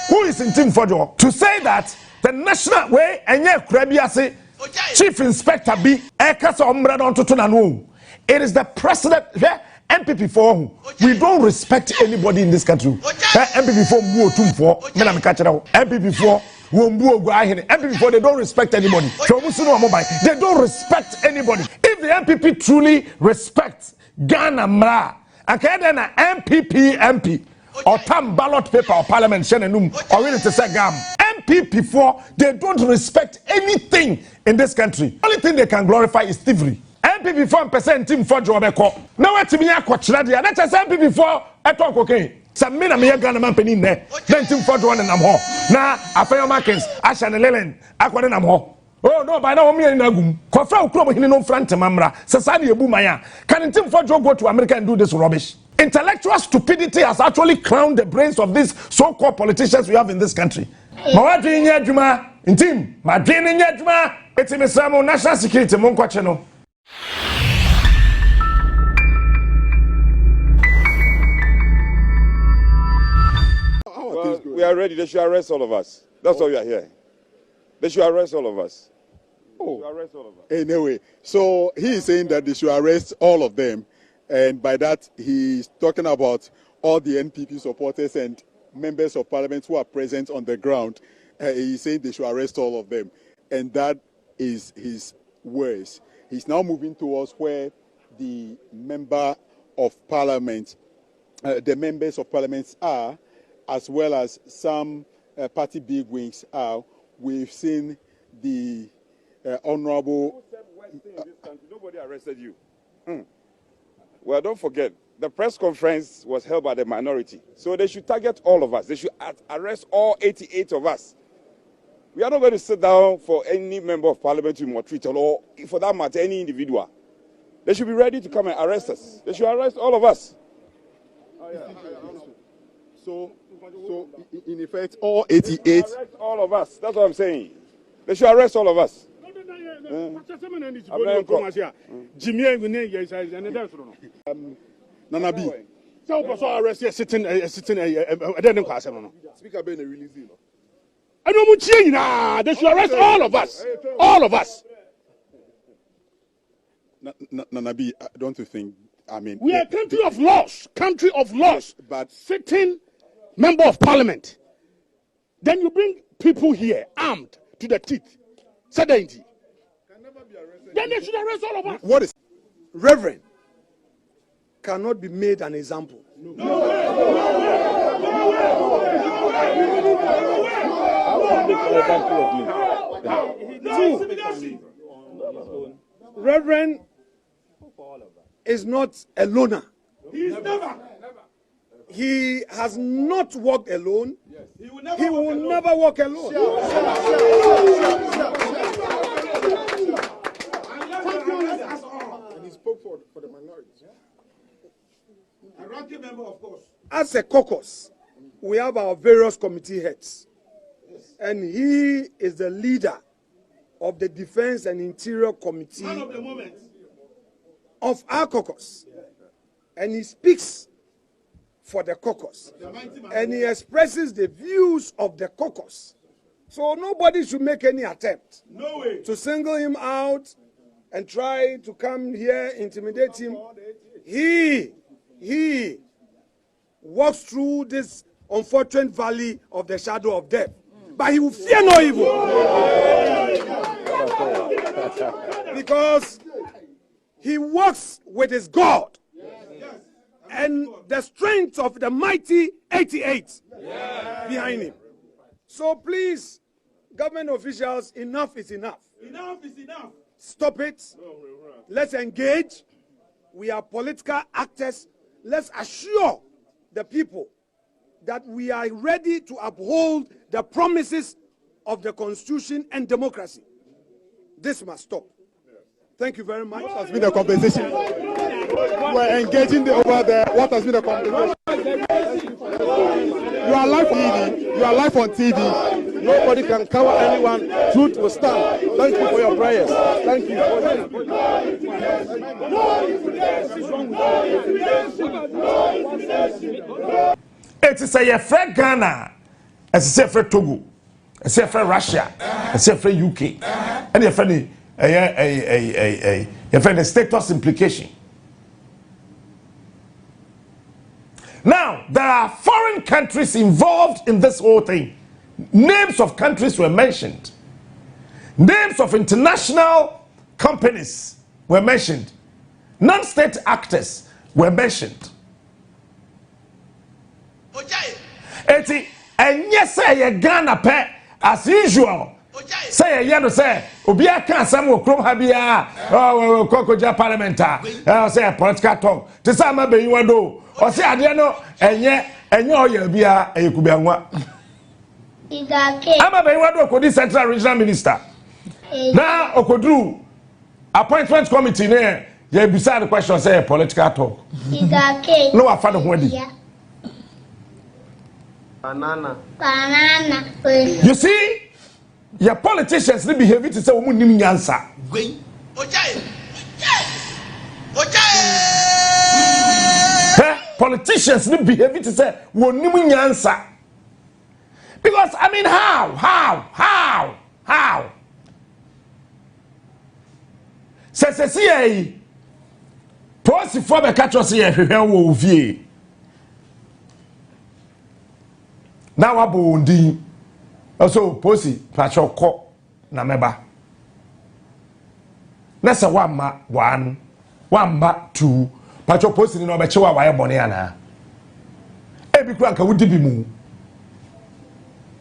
Who is Ntim Fordjour? To say that the national way enye Krabiase Chief Inspector B Ekasa Ombrado on Tutunanu. It is the president MPP for we don't respect anybody in this country. MPP for MPP for MPP for they don't respect anybody. They don't respect anybody. If the MPP truly respects Ghana Mra, okay then MPP MP or tam ballot paper or parliament shenenum or really to say gam. MPP for they don't respect anything in this country. Only thing they can glorify is thievery. MPP 4% Ntim Fordjour beko. Now what me akwachira dia. That is MPP 4 eto cocaine. Some me na me Ghana man penin ne. Ntim Fordjour na nam ho. Na Afenyo Markin, Ashan Lelen, akwade nam ho. Oh no, by now me in agum. Kofra ukro hini no front mamra. Sasani ebu maya. Can Ntim Fordjour go to America and do this rubbish? Intellectual stupidity has actually crowned the brains of these so-called politicians we have in this country. Mawadri nyaduma, Ntim, madri nyaduma. Eti misamo national security mon kwache no. Well, we are ready. They should arrest all of us. That's all you are hearing. They should arrest all of us. Oh, arrest all of us. Anyway, so he is saying that they should arrest all of them, and by that he's talking about all the NPP supporters and members of parliament who are present on the ground. He's saying they should arrest all of them, and that is his words. He's now moving towards where the member of parliament, the members of parliament are, as well as some party bigwigs are. We've seen the honorable. Nobody arrested you. Well, don't forget, the press conference was held by the minority, so they should target all of us. They should arrest all 88 of us. We are not going to sit down for any member of parliament to maltreat or, for that matter, any individual. They should be ready to come and arrest us. They should arrest all of us. So in effect, all 88. Arrest all of us. That's what I'm saying. They should arrest all of us. Nanabi. Speaker Ben release you. They should arrest all of us. All of us. Nanabi, don't you think? I mean, we are a country of laws. Country of laws. But sitting member of parliament. Then you bring people here armed to the teeth. Certainty. Then they should arrest all of us. What is Reverend cannot be made an example. Reverend is not a loner. He has not walked alone. He will never walk alone. And he spoke for the minorities. A ranking member, of course. As a caucus, we have our various committee heads. And he is the leader of the Defense and Interior Committee of our caucus. And he speaks for the caucus. And he expresses the views of the caucus. So nobody should make any attempt to single him out and try to come here, intimidate him. He walks through this unfortunate valley of the shadow of death, but he will fear no evil. Because he walks with his God and the strength of the mighty 88 behind him. So please, government officials, enough is enough. Enough is enough. Stop it. Let's engage. We are political actors. Let's assure the people that we are ready to uphold the promises of the Constitution and democracy. This must stop. Thank you very much. What has been the compensation? We're engaging over there. What has been the compensation? You are live on TV. You are live on TV. Nobody can cover anyone. Truth will stand. Thank you for your prayers. Thank you. It is a fair Ghana. as say for Togo, as say for Russia, as say for UK, and you find the status implication. Now, there are foreign countries involved in this whole thing. Names of countries were mentioned. Names of international companies were mentioned. Non-state actors were mentioned. Eti, and yes, say Ghana pay as usual. Say you know say Obia can some Krom Habia or Kokoja parliamentar. Say a political talk. To some maybe you do. Or say I don't know and you're Bia a Kubianwa. I'm a Baywado Central Regional Minister. Now Okodru appointment committee there. You beside the question say political talk. No, I found a wedding. Banana. You see, your politicians they behave to say we need answer. Politicians they behave to say we need answer. Because I mean how? Say post for the catch us here wo vie. Now abondi also posi pacho ko na meba na se wamma 1 wamma 2 pacho posi ni no be chewa waye bone ana e bi kura nka wudi bi mu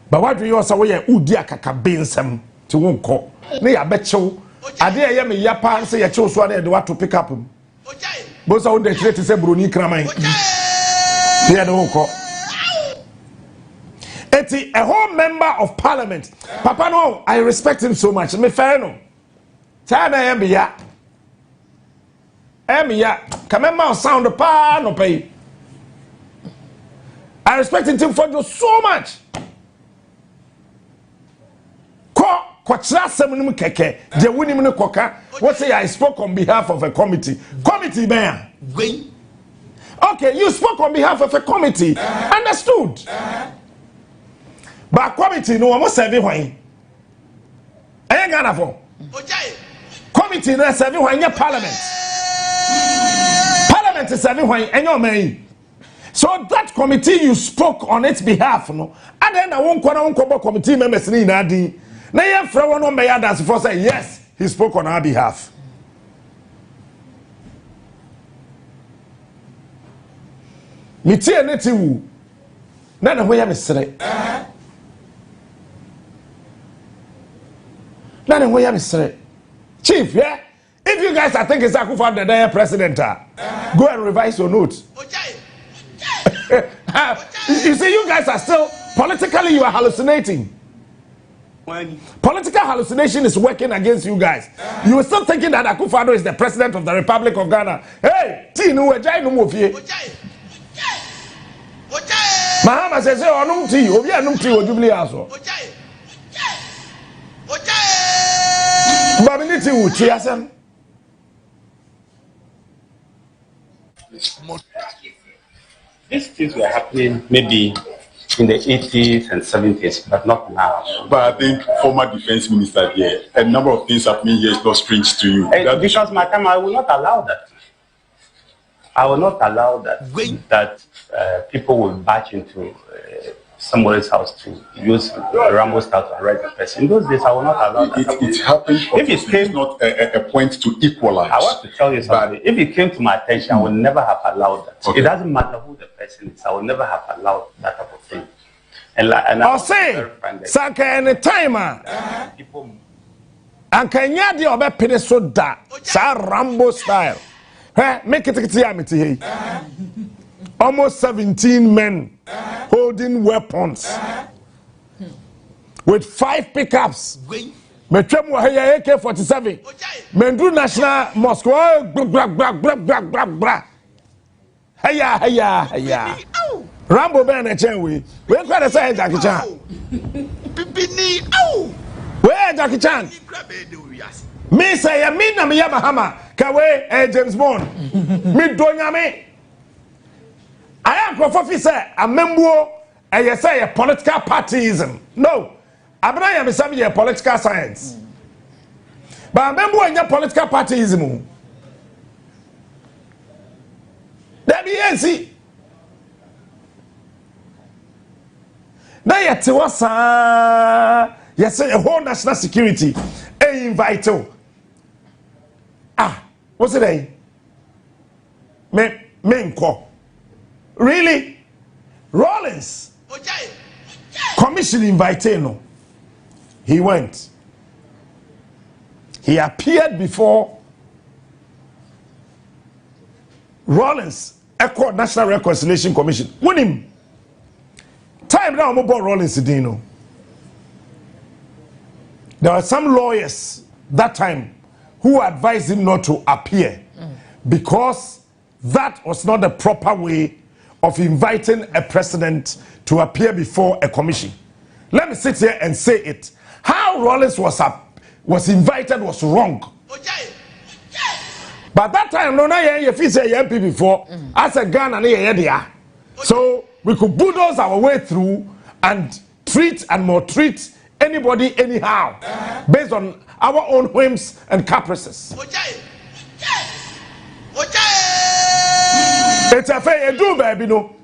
ba wadwe yo sa wo ye udi akaka bensam ti wonko na ya be chew ade ye me ya pa se ye chew so na de wato pick up bo sa wo de chere ti se broni kraman ya de wonko. Eti a whole member of parliament. Papa no, I respect him so much. Me fair no. Chana embiya. Kamema sound pa no pay. I respect Ntim Fordjour so much. Ko trasem nim keke. Je woni me koka. What say I spoke on behalf of a committee. Committee bear. Okay, you spoke on behalf of a committee. Understood. But committee no almost serve wine. I ain't gonna for. Committee no serve wine in parliament. Parliament is serving wine and your man. So that committee you spoke on its behalf, no. And then I won't call committee members in Nadi. Now you have one on my others for say yes, he spoke on our behalf. Mitie neti wu. Na na hoya mesre. Chief, yeah? If you guys are thinking Sakufa the president, go and revise your notes. You see, you guys are still, politically you are hallucinating. Political hallucination is working against you guys. You are still thinking that Akufo-Addo is the president of the Republic of Ghana. Hey, Tinu Ejai no mofie. Mahama says, "Oh, no tea. Obi anum tea o Jubilee aso." Babiniti uchi asem. These things were happening maybe in the 80s and 70s, but not now. But I think former defense minister here, a number of things happening here is not strange to you. Because my time, I will not allow that. I will not allow that people will batch into somebody's house to use Rambo style to arrest the person. In those days, I will not allow that. It happens. If it came, not a point to equalize. I want to tell you something. If it came to my attention, I would never have allowed that. Okay. It doesn't matter who the person is. I will never have allowed that type of thing. And I'll say, Sanka any timer. People. And can you do your best so that Rambo style? Make it almost 17 men holding weapons with 5 pickups. Metwem wa haya AK-47. Mendu National Mosque. Haya. Rambo ben na chenwe. We kwa de say Jackie Chan. Bibini Where Jackie Chan? Me say ya me na me ya Bahama. Ka we James Bond. Me donya me. I am profofi say amembuo And you say a political partyism. No. Abraham is a political science. But I remember when you political partyism. There be NC. Now you tell us, you say a whole national security. Invite you. What's it day? Menko. Really? Rawlings. Commission invited no. He went. He appeared before Rawlings, Echo National Reconciliation Commission. Win him. Time now, about Rawlings Dino. There were some lawyers that time who advised him not to appear because that was not the proper way of inviting a president to appear before a commission. Let me sit here and say it. How Rawlings was invited was wrong. But that time, no, you feel say MP before as a Ghana, so we could bulldoze our way through and treat and maltreat anybody anyhow based on our own whims and caprices. It's a fair do, baby. No.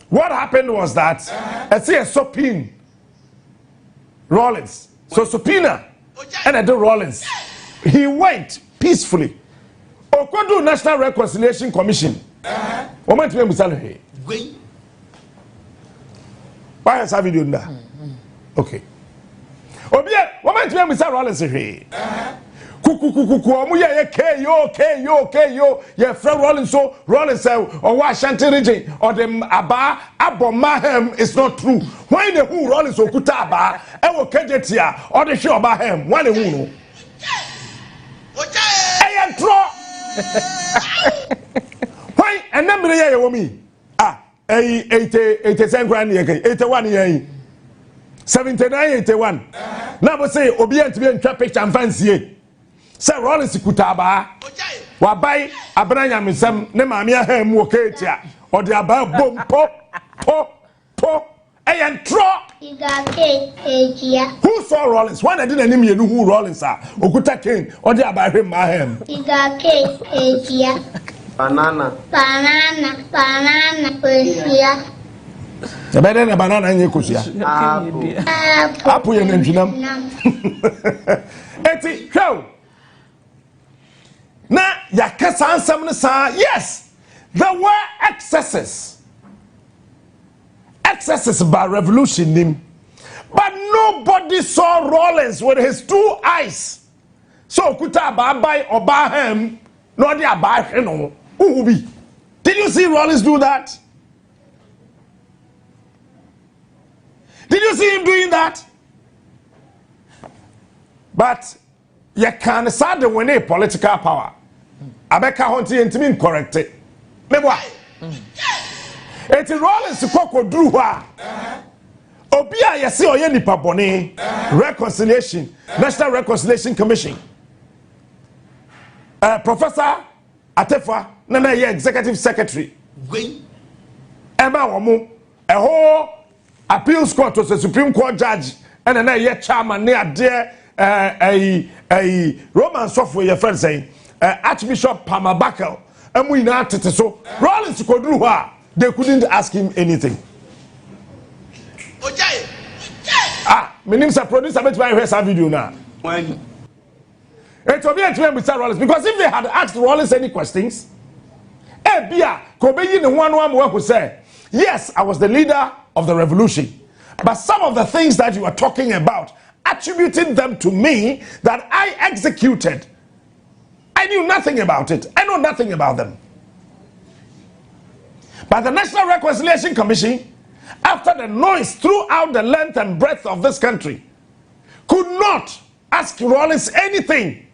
What happened was that I see a subpoena Rawlings. So subpoena and I do Rawlings. He went peacefully. Okodu National Reconciliation Commission. Why has I video that? Okay. Obia, what am I Rawlings here? Kuku, yeah, Fred Rawlings, so Rawlings, or Washington region, or the Aba, Mahem is not true. Why the who Rawlings or Kutaba, I will catch it here, or the show about him, one and who. I am draw. Why, and number of year me? 87 grand, 81 year. 79, 81. Now, say, Obient to be in traffic and fancy. Sir Rawlings Kutaba, Wabai, Abraham is some Nemamia Hem Wokatia, or the above boom, po, and tro. Who saw Rawlings? One I didn't name you who Rawlings are, Okuta King, or the about him, Mahem. Banana, the better than a banana and Yakusia. Apple and Enginam. Eti, go. Now, yes, there were excesses by revolution, but nobody saw Rawlings with his two eyes. So, kuta by Obahem, no dia no. Ubi. Did you see Rawlings do that? Did you see him doing that? But you can't say the winning political power. Abeka Honti and Ntim correct it. Why? It's Rawlings Koko Druwa. Obia Yasi Oyeni Pabone Reconciliation, National Reconciliation Commission. Professor Atefa, Nana Executive Secretary. Emma Wamu, a whole appeals court was a Supreme Court judge, and then chairman near there. A Roman software, your friend saying, Archbishop Pamabakel, and we now so Rawlings could do her. They couldn't ask him anything. My name is a producer, I bet my video now. It will be a time with Rawlings because if they had asked Rawlings any questions, Bia, Kobe, the one who say, yes, I was the leader of the revolution, but some of the things that you are talking about, attributing them to me that I executed. I knew nothing about it. I know nothing about them. But the National Reconciliation Commission, after the noise throughout the length and breadth of this country, could not ask Rawlings anything.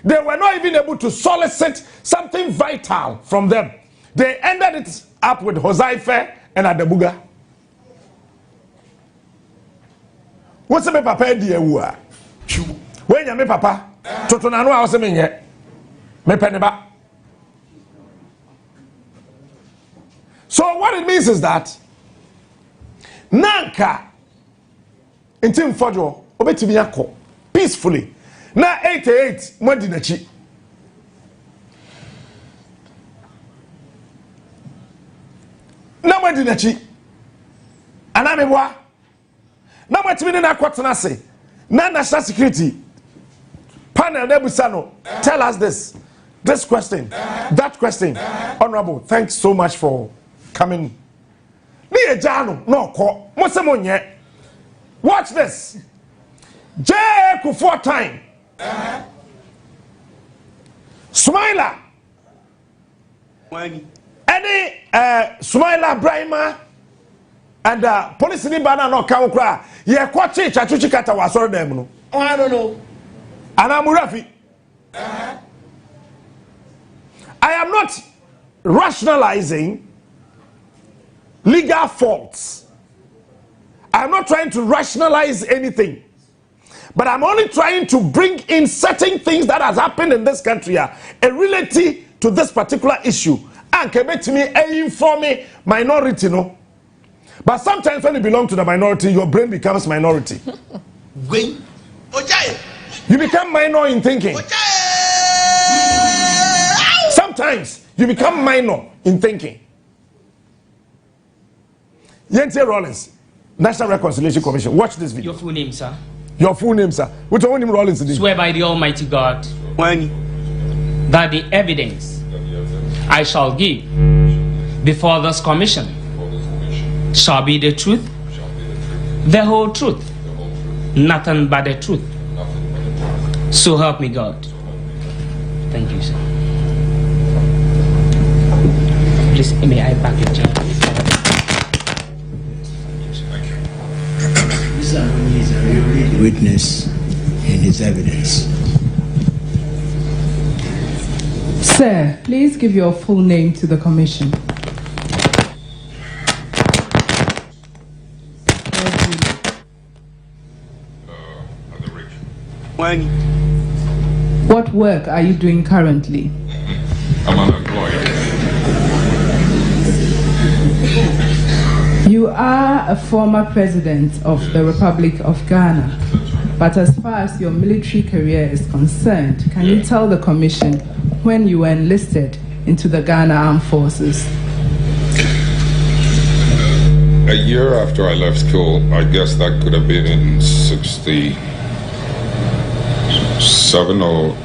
They were not even able to solicit something vital from them. They ended it up with Hosaife and Adebuga. What's my papa dear? When you me papa, Totonano, I was a minute. Me peneba. So what it means is that nanka Ntim Fordjour obetimi yakọ peacefully na 88 mwadi nachi na mwadi nachi anamebwa na mwatimi na kwatena se na national security panel Nebusano, tell us this question, that question. Honorable, thanks so much for coming. Watch this. J. Kufuor time. Smiler. Any Smiler Brahma and police in Bana no Kawukra. Ye kwachi chachuchi kata wasoro dem no. Oh, I don't know. Anamurafi. I am not rationalizing legal faults. I'm not trying to rationalize anything. But I'm only trying to bring in certain things that has happened in this country related to this particular issue. And can make me inform me minority, no. But sometimes when you belong to the minority, your brain becomes minority. You become minor in thinking. Sometimes you become minor in thinking. Ntim Rawlings, National Reconciliation Commission. Watch this video. Your full name, sir? Your full name, sir. Which one name Rawlings? Swear by the Almighty God that the evidence I shall give before this commission shall be the truth, the whole truth, nothing but the truth. So help me God. Thank you, sir. Please, may I back your chair? Thank you. This is a real witness in his evidence. Sir, please give your full name to the commission. What work are you doing currently? I'm unemployed. You are a former president of the Republic of Ghana, but as far as your military career is concerned, can you tell the commission when you were enlisted into the Ghana Armed Forces? A year after I left school, I guess that could have been in 67 or,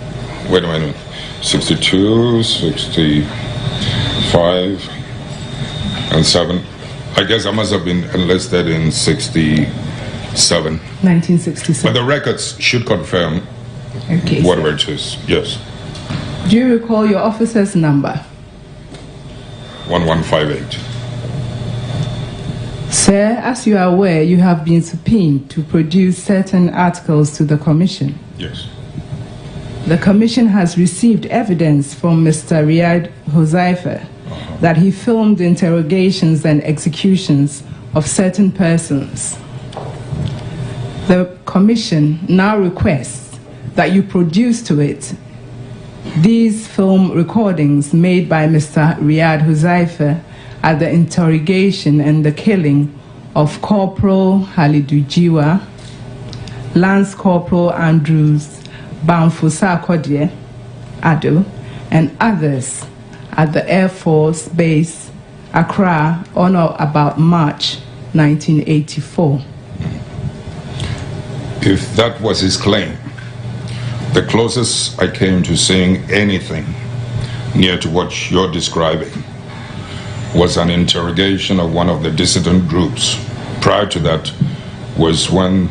wait a minute, 62, 65, and 7. I guess I must have been enlisted in 67. 1967. But the records should confirm whatever it is, yes. Do you recall your officer's number? 1158. Sir, as you are aware, you have been subpoenaed to produce certain articles to the commission. Yes. The commission has received evidence from Mr. Riyad Huzaifa that he filmed interrogations and executions of certain persons. The commission now requests that you produce to it these film recordings made by Mr. Riyad Huzaifa at the interrogation and the killing of Corporal Halidu Jiwa, Lance Corporal Andrews Bamfusa Kodye Ado, and others at the Air Force Base, Accra, on or about March 1984. If that was his claim, the closest I came to seeing anything near to what you're describing was an interrogation of one of the dissident groups. Prior to that was when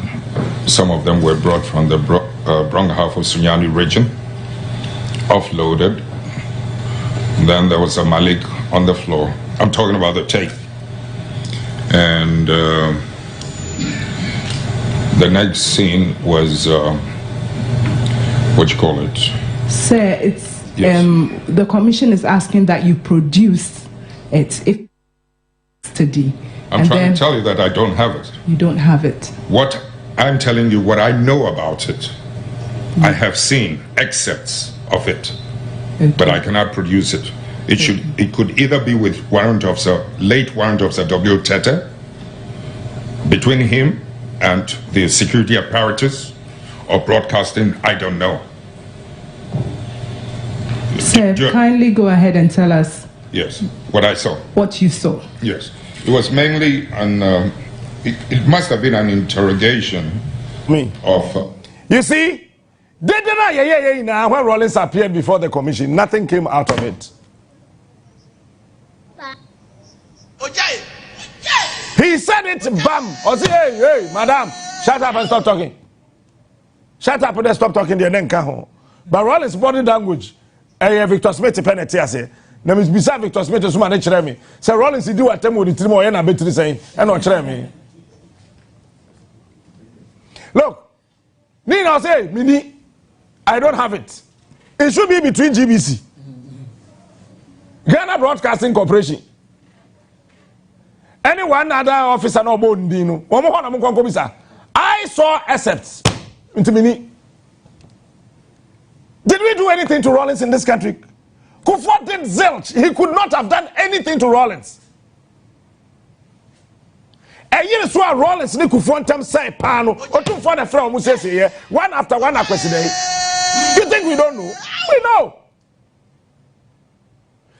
some of them were brought from the Brong half of Sunyani region, offloaded. Then there was a Malik on the floor. I'm talking about the tape. And the next scene was, what you call it? Sir, it's, the commission is asking that you produce it if today. I'm trying to tell you that I don't have it. You don't have it. What I'm telling you, what I know about it, I have seen excerpts of it, but I cannot produce it. It could either be with late Warrant Officer W. Tete, between him and the security apparatus or broadcasting, I don't know. Sir, kindly go ahead and tell us. Yes, what I saw. What you saw. Yes, it was mainly an. It must have been an interrogation. Of. You see, they did not. When Rawlings appeared before the commission, nothing came out of it. He said it, bam. Or say, hey, madam, shut up and stop talking. Shut up and stop talking. But Rawlings' body language, Victor Smith penalty, I say. Now, Miss Bisa Victor Smith is one that me. So Rawlings, he do what them with the three more and a bit saying, and not me. Look, Nina say, Mini, I don't have it. It should be between GBC, Ghana Broadcasting Corporation. Any one other officer no bondino. I saw excepts into Mini. Did we do anything to Rawlings in this country? Kufuor did zilch. He could not have done anything to Rawlings. A year so Rawlings ni Kufuor Ntim say pano. Or two for the friend who says here one after one question. You think we don't know? We know.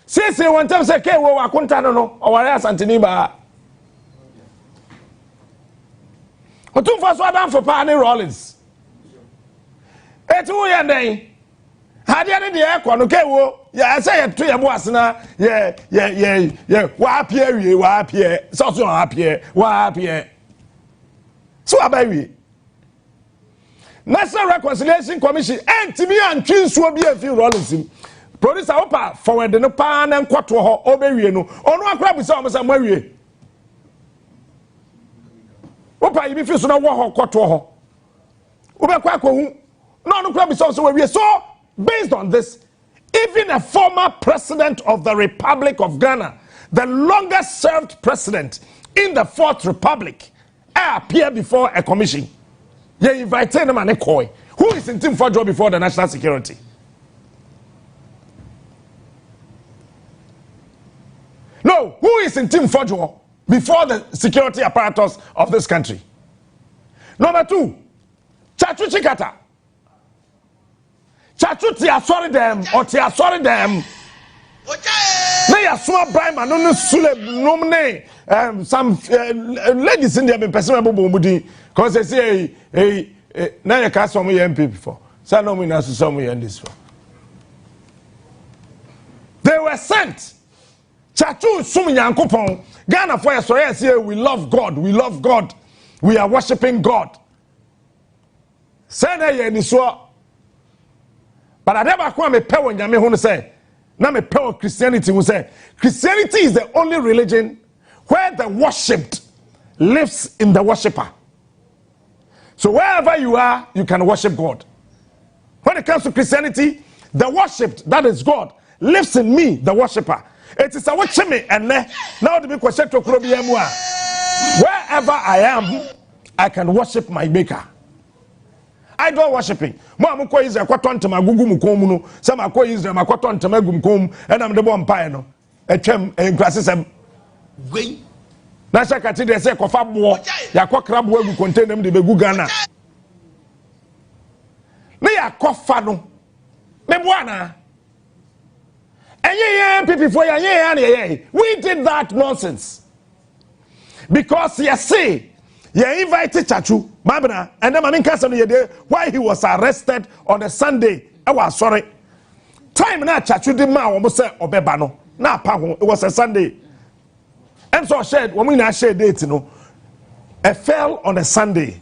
Say one time say ke wo akunta no or area Santini ba. Or two for so down for Pani Rawlings. Etu yende. Had you any air con okay wo yeah I say to your boss na yeah wa appear so happy so abawi National Reconciliation Commission Ntim and Twinsuo bi afi Rawlings producer opa forward no pa na nkwoto ho obewie no ono akra bi se o mesa mawie opa yi bi fi so na wo ho kwoto ho obekwa akohu no no kra bi se so wawie so. Based on this, even a former president of the Republic of Ghana, the longest served president in the Fourth Republic, appeared before a commission. You invited him and who is Ntim Fordjour before the national security? No, who is Ntim Fordjour before the security apparatus of this country? Number two, Chachu Chikata. Chachu tia sorry them or tia sorry them. They are small bribe and no sule nomine some ladies in there been personable bumudi because they say hey now you can't some MP before. So no me na some this for. They were sent. Chachu sum yankopon Ghana for your story say we love God, we are worshiping God. Say na ye ni so. But I never come me pay when Yami who say, now me pay Christianity who say, Christianity is the only religion where the worshipped lives in the worshipper. So wherever you are, you can worship God. When it comes to Christianity, the worshipped, that is God, lives in me, the worshipper. It is a watching me and now the big question to wherever I am, I can worship my maker. I don't worshiping. Mama ko Israel kwato ntama gugu mukom no. Sama ko Israel makwato ntama gum kom and am the bomb pie no. Etwem enkrasesem. Gwen. Na shaka ti de say kofa bo. Yakwa bo agu container dem de begu Ghana. Na yakofa no. Me bo ana. Enye people for ya we did that nonsense. Because you see you invited Chachu, Mabna, and then Mamin Kassan why he was arrested on a Sunday. I was sorry. Time na Chachu did ma almost say Obebano. Na Pago, it was a Sunday. And so shared when we now share date, it fell on a Sunday.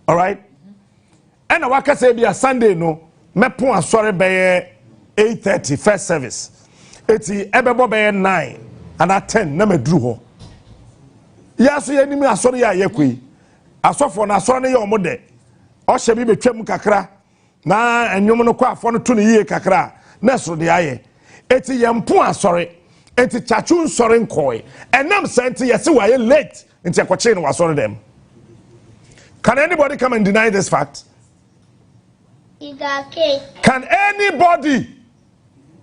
Alright? And I waka say be a Sunday no, me pon sorry by 8:30 first service. It's ebebo by 9 and at 10 na me drew ho. Yes, you enemy asori ya yekwi. Asofo na asori ne ye omode. O hye bi betwam kakra. Na enwom no kwa afo no to ne yie kakra. Na so de aye. Eti yempo asori. Eti Chachu nsori nkoi. Enam senti yesi wa ye late. Enti akwache no asori dem. Can anybody come and deny this fact? Can anybody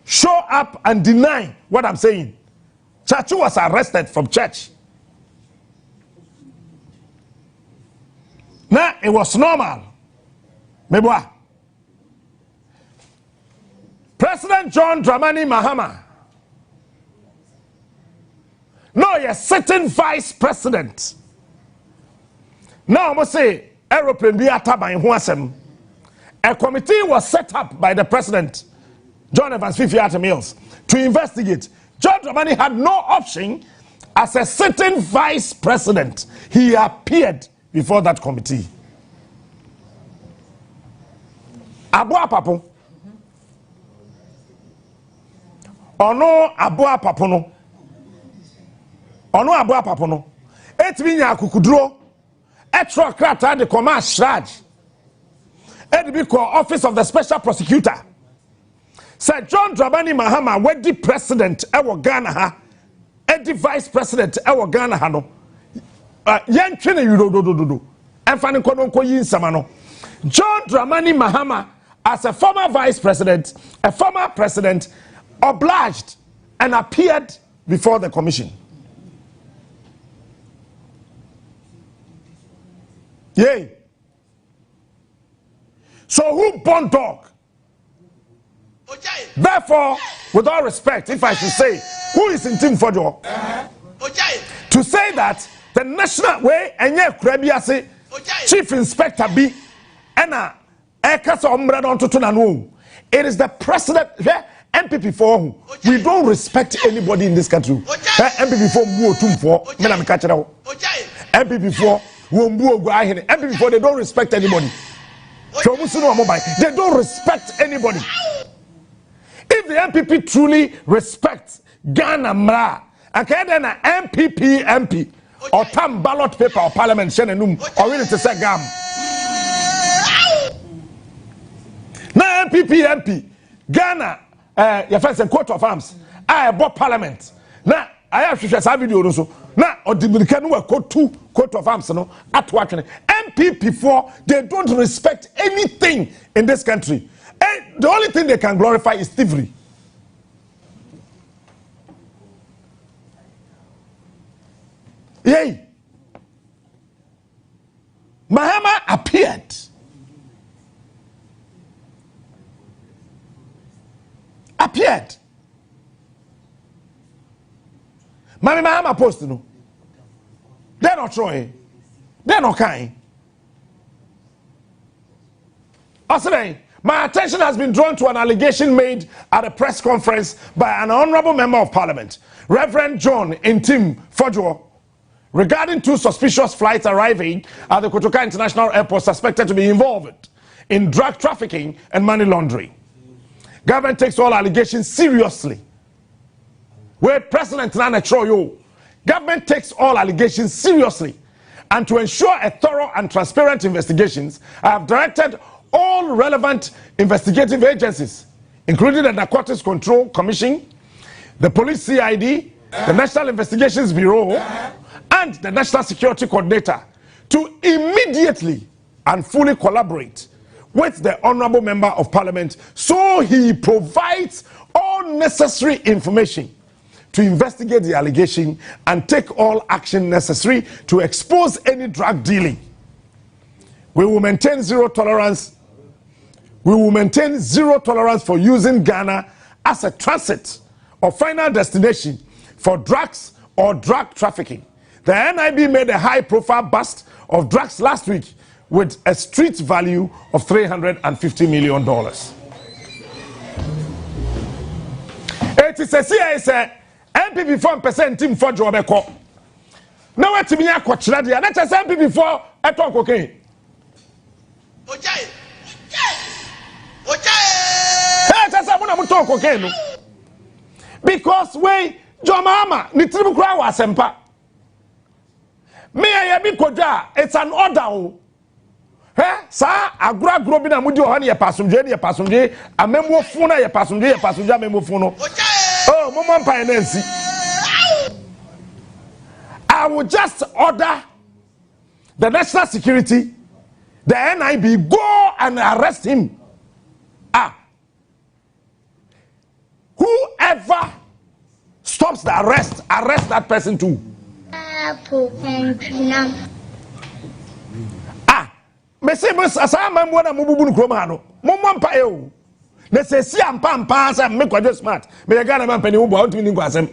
show up and deny what I'm saying? Chachu was arrested from church. Now it was normal. Mebwa. President John Dramani Mahama. No, you're sitting vice president. Now I must say, aeroplane be attacked in Huasem. A committee was set up by the president, John Evans Fifi Mills, to investigate. John Dramani had no option as a sitting vice president. He appeared before that committee. Abua Papo. Ono Abua Papono. Ono Abua Papono. Etminya kukudro. Etro krata de command Shraj. Edibiko Office of the Special Prosecutor. Sir John Dramani Mahama, wedi president ewo Ghana ha. Edi vice president ewo Ghana ha no. Yentwene yudodododo. Enfani kono nko yinsama no. John Dramani Mahama, as a former vice president, a former president, obliged and appeared before the commission. Yay. So who born dog? Therefore, with all respect, if I should say, who is Ntim Fordjour? To say that the national way and chief inspector be and it is the president MPP for we don't respect anybody in this country. MPP for MPP for MPP for they don't respect anybody. They don't respect anybody. If the MPP truly respects Ghana Mra, and then an MPP MP or tam ballot paper or parliament shenenum or really to say gam. Now MPP MP Ghana your friends and court of arms. I bought parliament. Now I have to share some video also. Now or the Dominican were two court of arms no at working. MPP for they don't respect anything in this country. And the only thing they can glorify is thievery. Yay. Mahama appeared. Mami Mahama post no. They're not trying. They're not kind. Also, my attention has been drawn to an allegation made at a press conference by an honorable member of parliament, Reverend John Ntim Fordjour, regarding 2 suspicious flights arriving at the Kotoka International Airport suspected to be involved in drug trafficking and money laundering. Government takes all allegations seriously. Where President Nana Troyo, government takes all allegations seriously, and to ensure a thorough and transparent investigations, I have directed all relevant investigative agencies, including the Narcotics Control Commission, the Police CID, the National Investigations Bureau, and the National Security Coordinator, to immediately and fully collaborate with the Honorable Member of Parliament so he provides all necessary information to investigate the allegation and take all action necessary to expose any drug dealing. We will maintain zero tolerance. We will maintain zero tolerance for using Ghana as a transit or final destination for drugs or drug trafficking. The NIB made a high-profile bust of drugs last week with a street value of $350 million. It is a CIS MPP 4% Ntim Fordjour beko. Now what me akwachira dia na chese MPP 4 eto cocaine. Ojai. Hey, chese mo na mo to cocaine no. Because we Jomama ni tribu kra wa sempa. Me ya bi kodwa it's an order. Hey, sa agro bi na mudi o ha ne ye pasumdwe amemo fu na ye pasumdwe amemo fu no. Oh, Mama Pinancy. I will just order the national security, the NIB, go and arrest him. Whoever stops the arrest that person too. me say me asa man mo na mo bubu no krom ha no mo mpa e o na se si ampa say me kwajo smart me ya Ghana man pani wo bo ontimi ni kwasem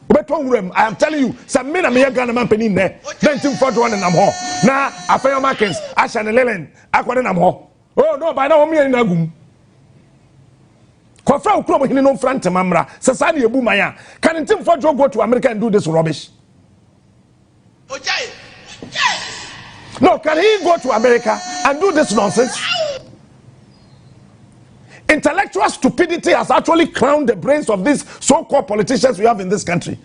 obeto wuram. I am telling you some me na me ya Ghana man pani ne Ntim Fordjour NIB ho na Afenyo Markin Ashan Lelen akwade nam ho. Oh no, by now me na gum Kofra ukrom hini no front mamra sasa na ebu man ya. Can Ntim Fordjour go to America and do this rubbish? No, can he go to America and do this nonsense? Intellectual stupidity has actually crowned the brains of these so-called politicians we have in this country.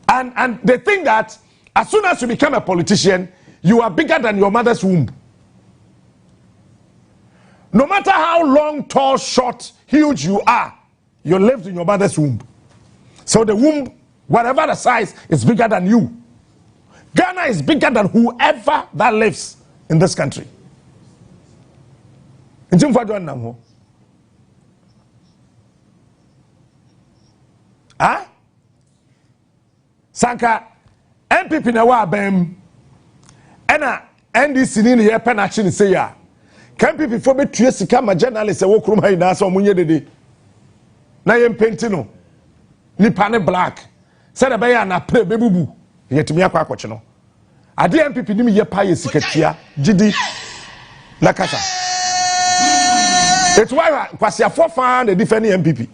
And they think that as soon as you become a politician, you are bigger than your mother's womb. No matter how long, tall, short, huge you are, you lived in your mother's womb. So the womb, whatever the size, is bigger than you. Ghana is bigger than whoever that lives in this country. Ntim Fordjour NIB ho. Ah? Sanka MPP na wa bam. Ena NDC ni ye penachi ni say ya. Can MPP for betue sika ma journalist e wo krum ha ina so munye dede. Na ye mpenti no. Nipa ne black. Say na be ya na pre bebubu. Yetimi akwa akwoche no. Ade MPP ni me ye pa ye sikatia gidi na kasa. It's why kwasi afofan the defend MPP.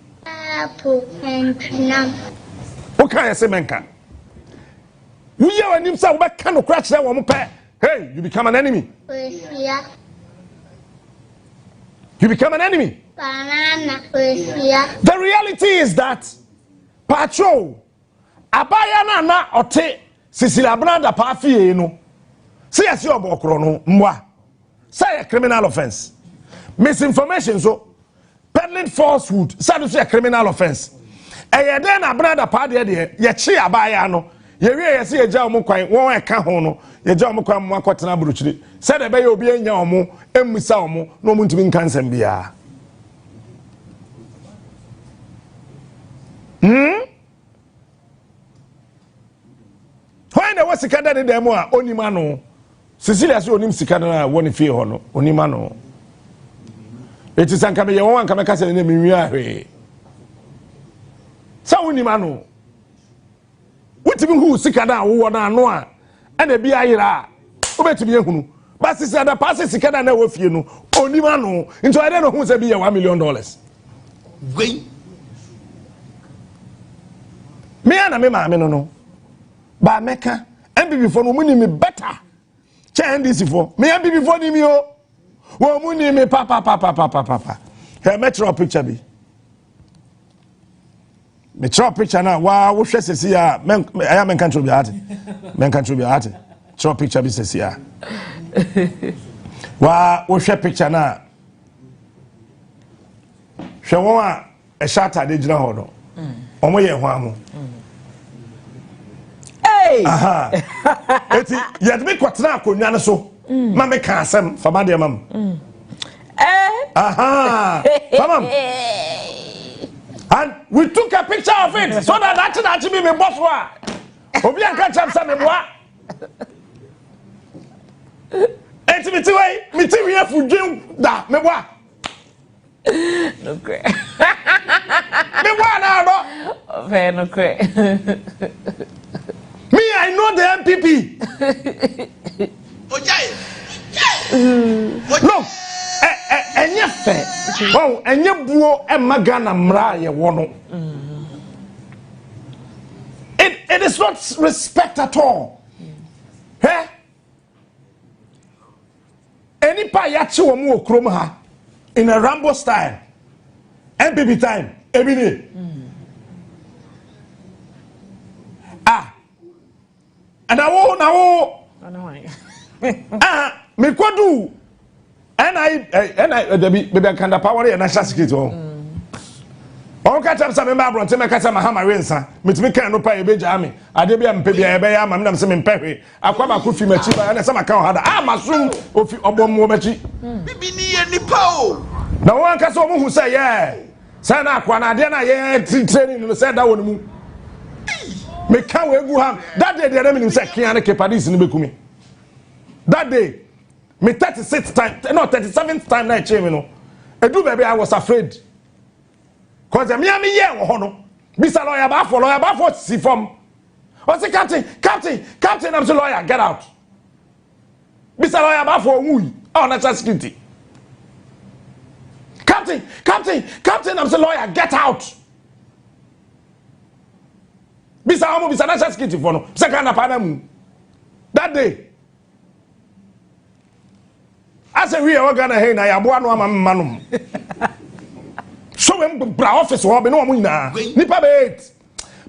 What can I say menka? We hear when him say we can no crash there one pay. Hey, you become an enemy. You become an enemy. The reality is that patrol abaya na ote Sisila branda pa fie no. Say as you obokro no mwa. Say a criminal offense. Misinformation so peddling falsehood say a criminal offense. Eye den na branda pa de ye chi abaya no. Ye wie ye say eja omo kwan won e ka ho no. Ye ja omo kwan mo akotena buruchiri. Say de be ye obi anya omo emisa omo no omo ntimi nkansem bia. When there was sika de demo a onima no Cecilia so onim sika na woni fie ho no onima no it is anka me ye won anka me kase na me wi ahwe sa onima no wotimi hu sika na wo na ano a na bi ayira obetimi ehunu ba sisi da pass sika na wo fie no onima no nto ade no hu se bi ye $1 million wey me ana me ma me no ba meka MPP for no muni me better che NDC for me MPP for ni mi o wo muni me papa he metro picture bi metro picture na wa wo hwe sesi ya aya men control bi ate throw picture bi sesi ya wa wo hwe picture na hwe won a e shata de gina ho no omo ye ho amo aha eti yet me kwatena akonwa ne so ma me ka asem fa ma de mam aha tamam and we took a picture of it so that be me boss wa obi anka cham sa me boa eti mi ti we afudwen da me boa no cre me boa na do fe no cre me, I know the MPP. No, enye fe. Oh, enye buo emagana mra ye wono. It is not respect at all. Hey? Any pa yachi wo mu okrom ha in a Rambo style. MPP time every day. And I me kwadu and I maybe can the power and national security on catch up some member to make some hammer rensa me can no pay beja me ade bia mpe bia be ya mam nam se me mpehwe akwaba kofi machi ba na sama kan hada masum ofi obom mo machi bibi ni ye nipa o na won ka so mo hu say yeah say na akwa na ade na ye training no say da wonu mu me can we go ham that day the enemy say kian ke padis ni bekumi That day, me 36th time, no 37th time na came, you know. Edu baby, I was afraid. Cause me am here no. Mr. Lawyer for see from. I say captain, I'm the lawyer, get out. Mr. Lawyer for who? Oh, national security. Captain, I'm the lawyer, get out. Mr. national security for no. Second apanamu. That day. I say we are gonna hey na ya boa no manum. So we bra office wo be no mo nyina. Nipa be 8.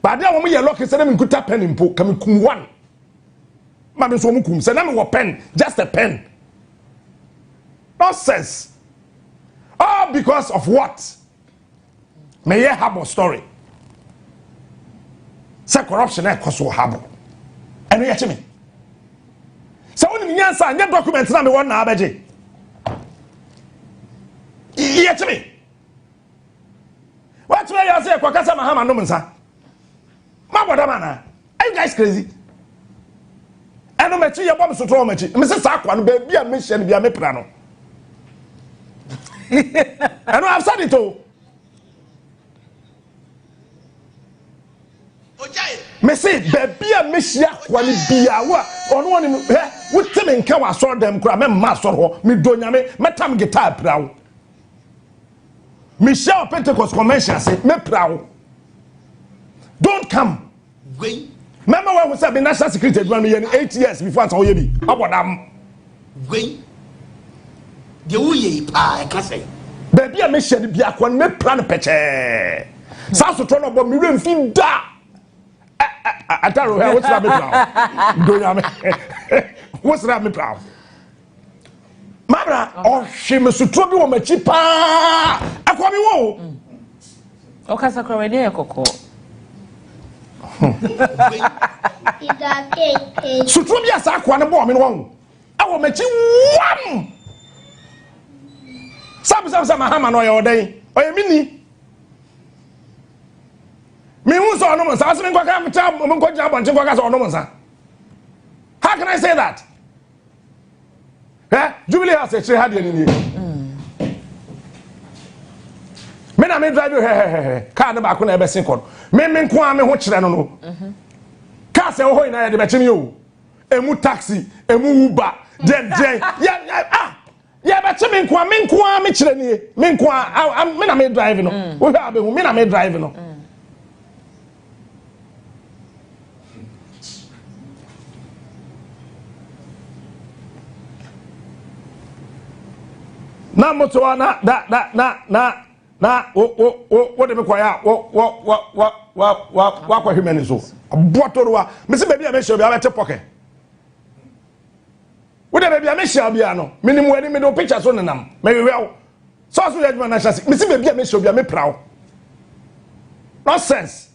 But there wo me ye lock say na me nkuta pen impo ka me kum one. Ma me so mo kum say na me wo pen, just a pen. Nonsense. All because of what? May ye have a story. Say corruption e koso habo. Eno ye chime. So when nyansa nya document na me won na abeje. Ye chime. What way you say kwakasa mahama no nsa? Ma boda mana. Are you guys crazy? Eno mechi ye bom sotro mechi. Me se sa akwa no ba bia me hye no bia me pra no. Eno I've said it all. Me say baby a me hye akwa no bia wa ono oni he wutime nka wa so dem kura me ma so ho me do nyame metam guitar pra wo. Michelle Pentecost convention say me proud. Don't come. Going. Remember when we said the national security when me 8 years before I saw you be. Abodam. Going. The uye pa can say. Baby a me share bi akwa me plan peche. Sa so turn up me remfin da. Ataro here what's that me proud. Do ya me. What's that me proud? Mabra oh she me sutro bi wo machi pa akwa mi wo o kasa kro we dey kokko sutro bi asa akwa ne bo me no wo awo machi wam sam mahama no ye odan oye mini me hu so no monsa aso me nkwa ka me nkwa gina bonche nkwa ka so no monsa. How can I say that? Jubilee has a had any. Me na me drive you car na ba ko na be sin ko. Me nko a me ho kire no no. Car se ho ina ya de be chimi o. Emu taxi, emu Uber, den ya be chimi nko a me kire ni. Me nko a me na me drive no. Wo ha be hu me na me drive no. Na moto na what dem kwaya wa kwa hwemani so botorowa me se baby a me shall be abete pocket we dem baby a me shall be ano minimum wani me do picture so nenam me we so ya juma na chance me se baby a me shall be me proud nonsense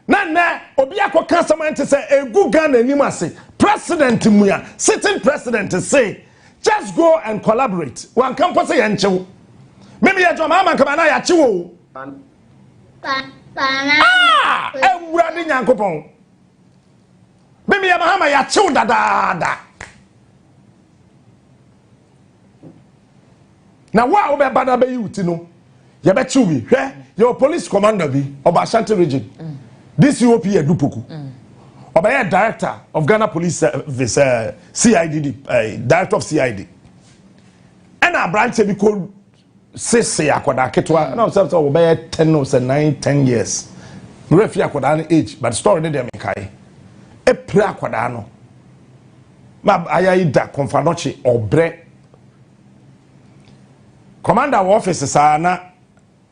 na obi akoka someone say egu Ghana anim ase president muya sitting president say just go and collaborate. One campus yancho. Maybe ya joma man kama na ya chiwo. Ewurade nyankopon. Maybe ya mahama ya chiwo da. Na wa obe bada be yuti no. Ya be chiwi. Hwe, your police commander bi Oba Ashanti region. This UOP Edupoku. Oba director of Ghana Police Service CID, director of CID. And a branch be called Sese Akwada Ketwa. Now so Oba 10 or 9-10 years. Refi Akwada age, but story dey me kai. E pre Akwada no. Ma ayayi da konfanochi obre. Commander of office sa na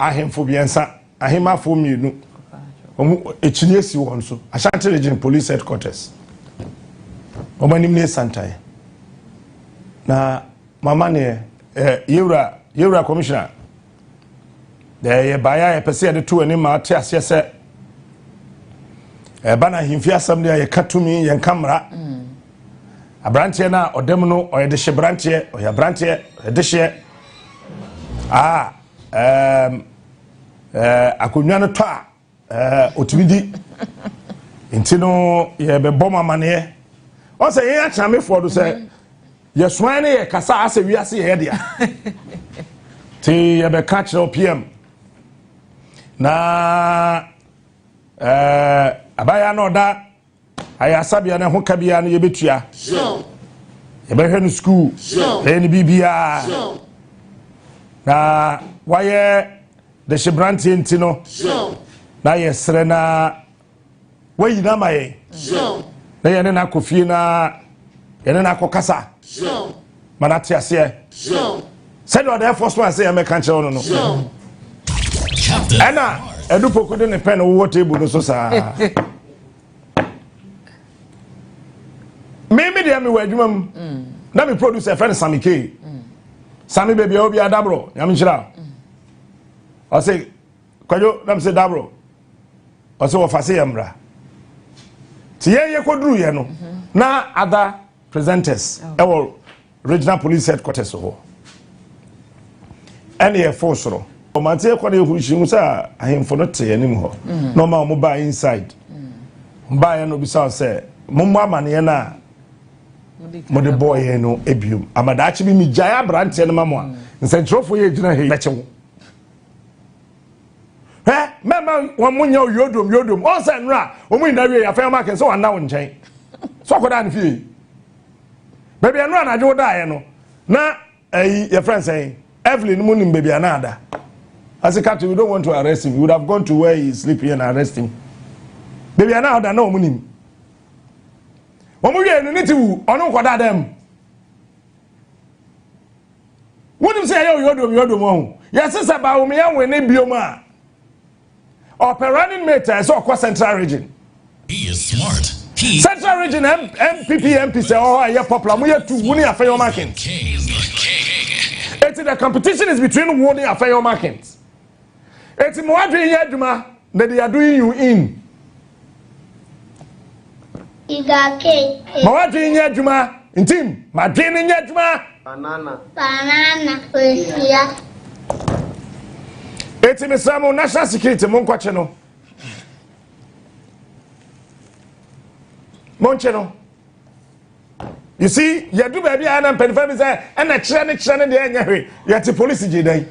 ahemfo biensa, ahemafo mienu. Echiniesi won so Ashanti region police headquarters omanim ne santai na mama ne yewra commissioner ye baya ye pese de to ani ma te ase se bana himfi asam de ye katumi ye kamera abrantie na odem no oyede hye brantie oya brantie de hye akonwa no to a otumidi intino ye be bom amane o say ye acha me for do say Yes, when ye kasa ase we ase ye dia. Ti ye be catch no PM. Na abaya no da ayasabia na ho kabia no ye betua. Sure. Ye be hwe no school. Sure. Ni bibia. Sure. Na waye de shibranti ntino. Sure. Na ye sre na wayi na maye. Sure. Na ye na kofie na ye na akokasa. Sure. Manati ase. Sure. Said what the first one say I make control no. Sure. Ena edupoko de ne pen wo table no so sa. Me dey me wa adwuma mu. Na me producer friend Sami K. Sami baby obi adabro, yam nchira. I say kwajo na me say dabro. I say wo fase yamra. Ti ye koduru ye no. Na other presenters our regional police headquarters ho. Any a force ro. O man tie kwade huhyimu sa ahemfo no te anim ho. No ma mo ba inside. Mba ya no bisa say mo amane na mo de boy no ebium. Amadachi bi mi jaya brante no mamo a. Nsentrofo ye gina he beche wo. Mema won mo nya yodom. O say nra, o mo ndawe ya Afenyo Markin so wan na wo nchen. So akoda ne fie. Baby nra na jo da ye no. Na your friend saying Evelyn Munim baby anada. As a captain, we don't want to arrest him. We would have gone to where he's sleeping and arrest him. Baby anada no munim. Omuye no niti ono kwada dem. Wonim say yodom ho. Yes say ba o me yan we ne bioma. Operating mate so akwa Central Region. He is smart. Central Region MPP MP say oh aye popular mo ye tu woni Afenyo Markin. The competition is between Woni and Afenyo Markin. It's more doing yaduma that they are doing you in. More doing yaduma in team. My training yaduma. Banana. It's in the national security. Monquacheno. Moncheno. You see, you do baby and penfam is and a channel the anyway. You have the police day.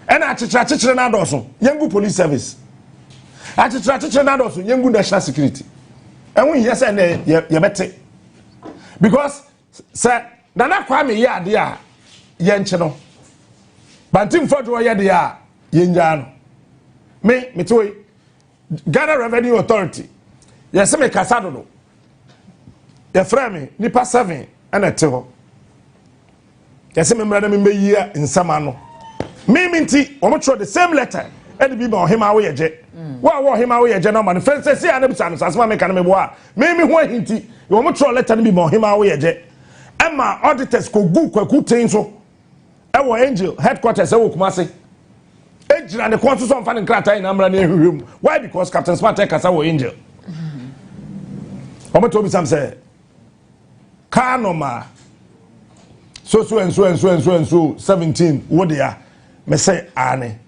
And I teach also young police service. I teach also young national security. And we yes and you better. Because sir, Nana Kwame ya dia yencheno. But Ntim Fordjour ya dia yenjano. Me toy Ghana Revenue Authority. Yes, me kasado no. Your friend nipa 7 and a table. Yes, me brother me year in Samano. Me minti, omo the same letter. And be on him away jet. What him away a gentleman? Friends say I never as my mechanic boy. Me who hinti, you omo letter be on him away a jet. Emma auditors go good things so. Our angel headquarters I will say. Angel and the quarters on finding crata in Amra near him. Why? Because Captain Smart take us our angel. Omo told me some say. Kanoma so 17 what they are me say ane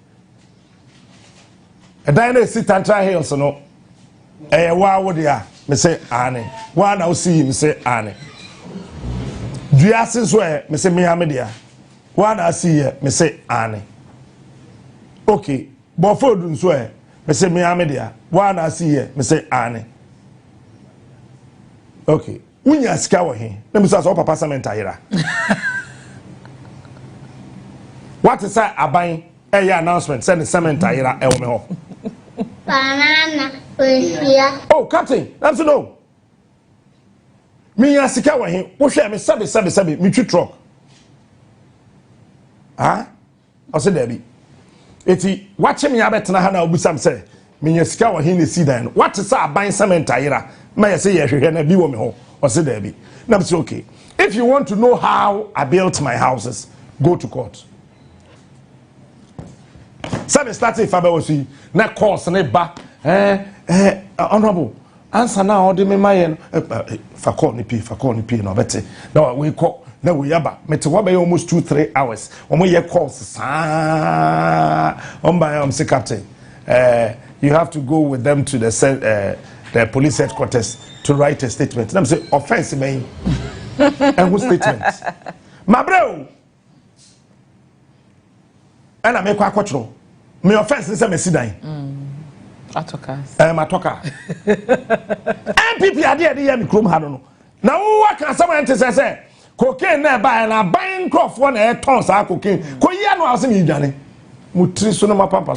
a dine sit and try hills no wa what they are me say ane one now see me say ane do you see so me say me amedia one I see me say ane okay but for do so me say me amedia one I see me say ane okay unya sika wo he na mi so papa samenta yira what is that aban announcement send the samenta yira e wo me ho banana oh captain that's no mi ya sika wo he wo hwe me sabe mi twi truck ah o se there bi eti watch me abetena ha na obusam say mi ya sika wo he ne si dan what is that aban samenta yira ma ya say ye hwehwe na bi wo me ho or say there be. Now it's okay. If you want to know how I built my houses, go to court. Some started if I was na course na ba honorable answer now all the me my fa call ni p no better. Now we call now we yaba me to be almost 2-3 hours. Omo ye calls sa on by say captain. You have to go with them to the police headquarters to write a statement. And I'm saying offense man. And who statement? My bro. And I make a quattro. My offense is a messidine. Matoka. MPP are there, the Chrome Hadono. Now, what can someone say? Cocaine nearby and a buying crop 1 air tons are cocaine. Koyano, I was in Johnny. Mutri Sonoma Pampa.